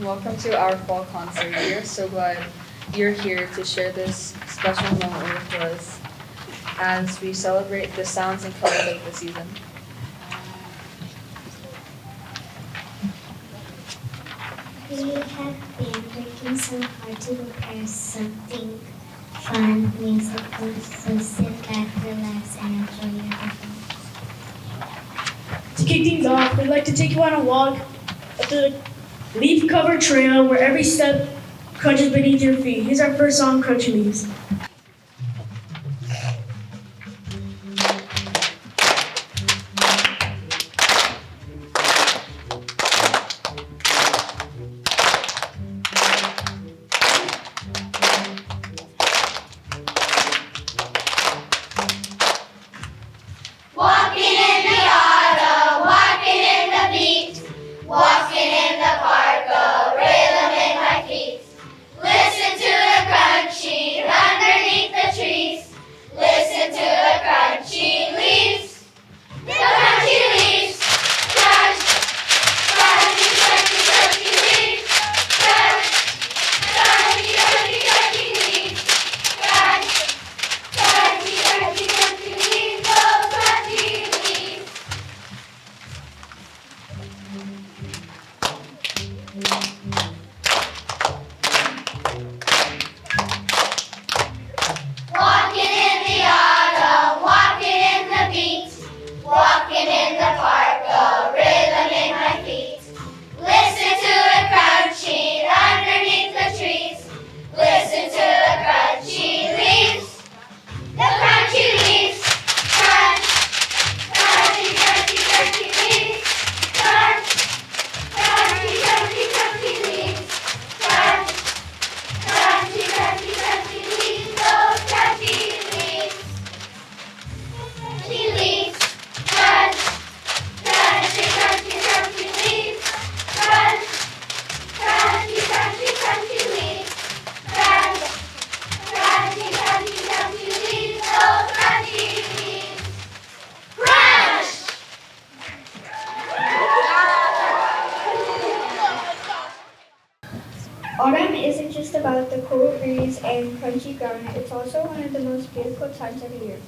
Welcome to our fall concert. We are so glad you're here to share this special moment with us as we celebrate the sounds and colors of the season. We have been working so hard to prepare something fun, musical, so sit back, relax, and enjoy your performance. To kick things off, we'd like to take you on a walk up the leaf-covered trail where every step crunches beneath your feet. Here's our first song, Crunchy Leaves. Walking in the autumn, walking in the beat, walking in the park, a rhythm in my feet. Listen to the crunching underneath the trees. Listen to the crunchy leaves. The crunchy leaves. Crunch, crunchy, crunchy, crunchy leaves. Crunch, crunchy, crunchy, crunchy leaves. Crunch, crunchy, crunchy, crunchy leaves. Oh, crunchy leaves. Walking in the autumn, walking in the beat, walking in the park, a rhythm in my feet. Listen to the crunching underneath the trees. Listen to the crunchy leaves. The crunchy leaves. Crunch, crunchy, crunchy, crunchy leaves. Crunch, crunchy, crunchy, crunchy leaves. Crunch, crunchy, crunchy, crunchy leaves. Those crunchy leaves. Crunchy leaves. Crunch, crunchy, crunchy, crunchy leaves. Crunch, crunchy, crunchy, crunchy leaves. Crunch, crunchy, crunchy, crunchy leaves. Those crunchy leaves. Crunch. Autumn isn't just about the cool breeze and crunchy ground, it's also one of the most beautiful times of the year.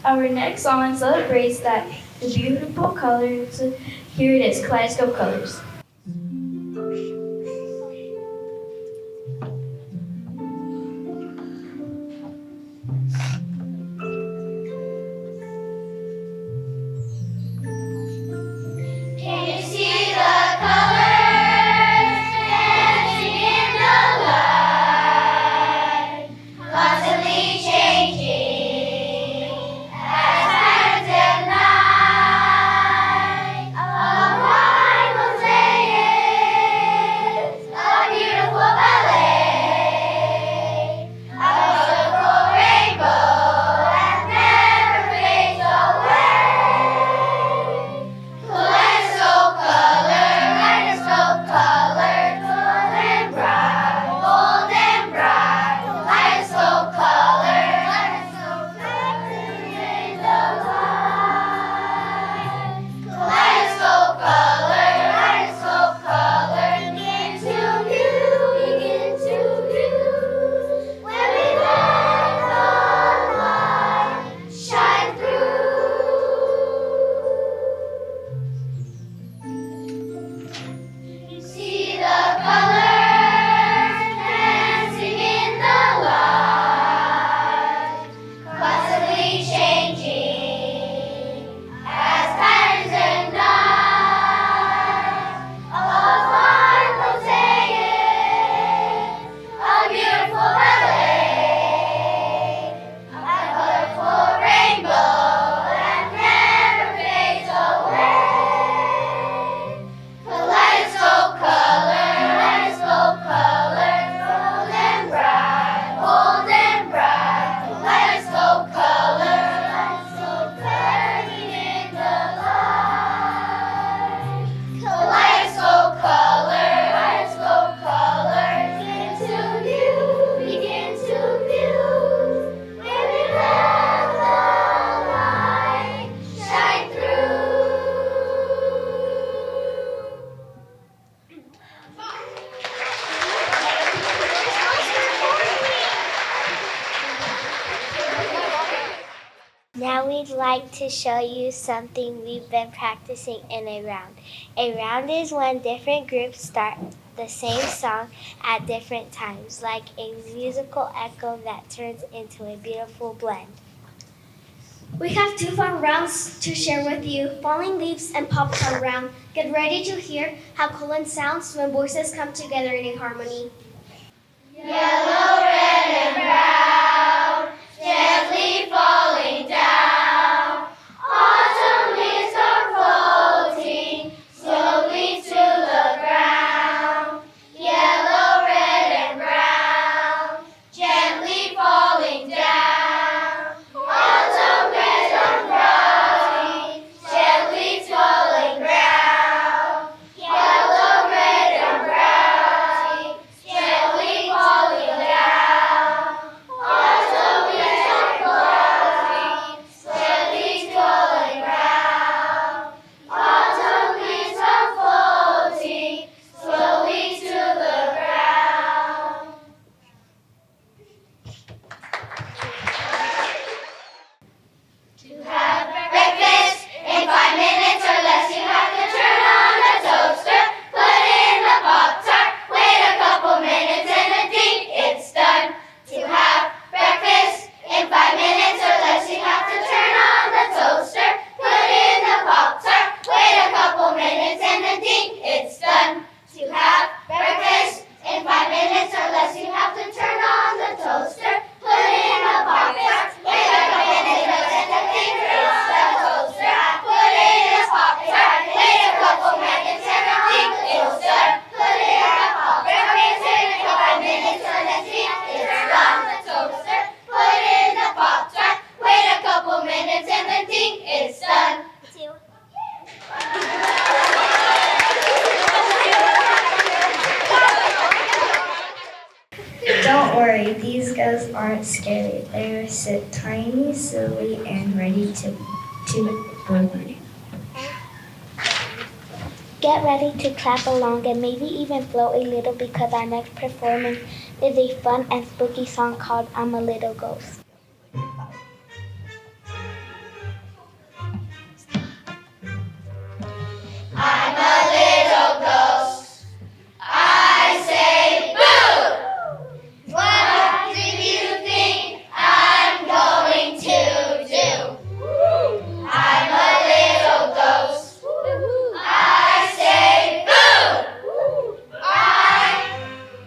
Our next song celebrates that the beautiful colors. Here it is, Kaleidoscope Colors. Can you see the colors dancing in the light? Constantly changing as times and night. A rival's Now we'd like to show you something we've been practicing in a round. A round is when different groups start the same song at different times, like a musical echo that turns into a beautiful blend. We have 2 fun rounds to share with you, Falling Leaves and Popcorn Round. Get ready to hear how Cullen sounds when voices come together in a harmony. Yellow, red, and brown, gently falling down. Autumn leaves are floating slowly to the ground. Yellow, red, and brown, gently falling down. Autumn leaves are floating gently to the ground. Yellow, red, and brown, gently falling down. Autumn leaves are floating gently to the ground. Autumn leaves are floating slowly to the ground. To have breakfast in 5 minutes or less, you have to turn on the toaster, put in the Pop-Tart, wait a couple minutes and a ding, it's done. To have breakfast in 5 minutes or less, you have to turn on the toaster, put in the Pop-Tart, wait a couple minutes and a ding, it's done. To have breakfast in 5 minutes or less, you have to turn on the toaster, put in the Pop-Tart, wait a couple minutes and a ding, it's the toaster, put in the Pop-Tart, wait a couple minutes and a ding, it's done. Put in the Pop-Tart, breakfast in 5 minutes or less, it's done. The toaster, put in the Pop-Tart, wait a couple minutes and a ding, it's done. Don't worry, these ghosts aren't scary. They're tiny, silly, and ready to boogie. Get ready to clap along and maybe even float a little because our next performance is a fun and spooky song called I'm a Little Ghost. I'm a little ghost. I say boo! What do you think I'm going to do? I'm a little ghost. I say boo! I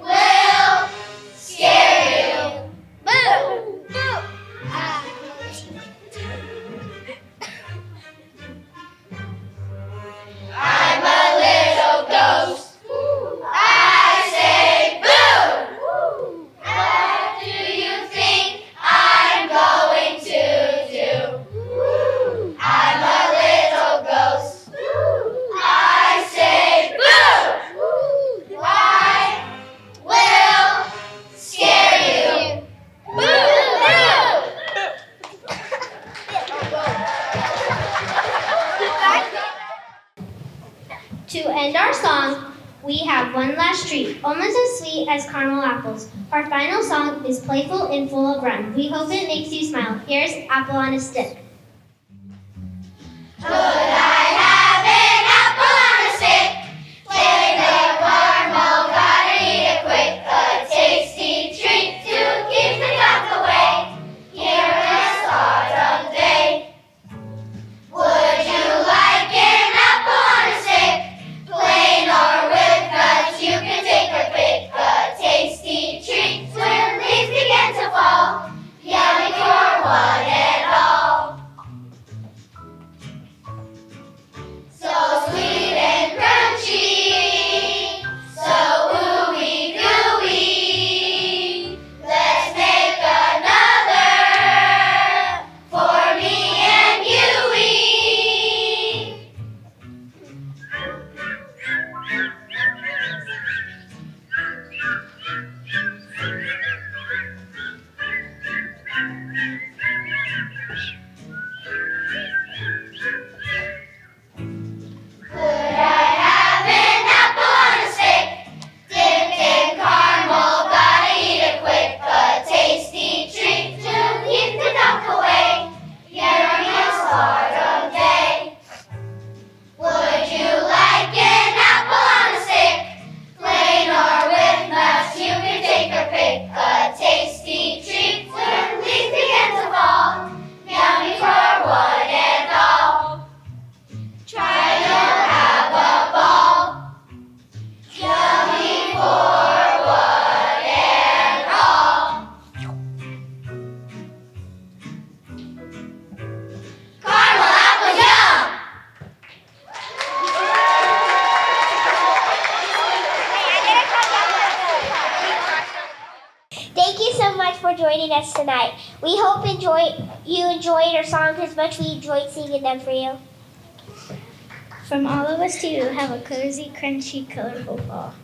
will scare you. Boo! Boo! I'm a little ghost. I say boo! What do you think I'm going to do? I'm a little ghost. I say boo! I will scare you. To end our song, we have one last treat, almost as sweet as caramel apples. Our final song is playful and full of rhyme. We hope it makes you smile. Here's Apple on a Stick. Could I have an apple on a stick? Flavor caramel, gotta eat it quick. A tasty treat to keep the duck away. Here this autumn day. Would you like an apple on a stick? Plain or with nuts, you can take or pick. A tasty treat when leaves begin to fall. Yummy for one and all. for joining us tonight. We hope you enjoyed our songs as much as we enjoyed singing them for you. From all of us to you, have a cozy, crunchy, colorful fall.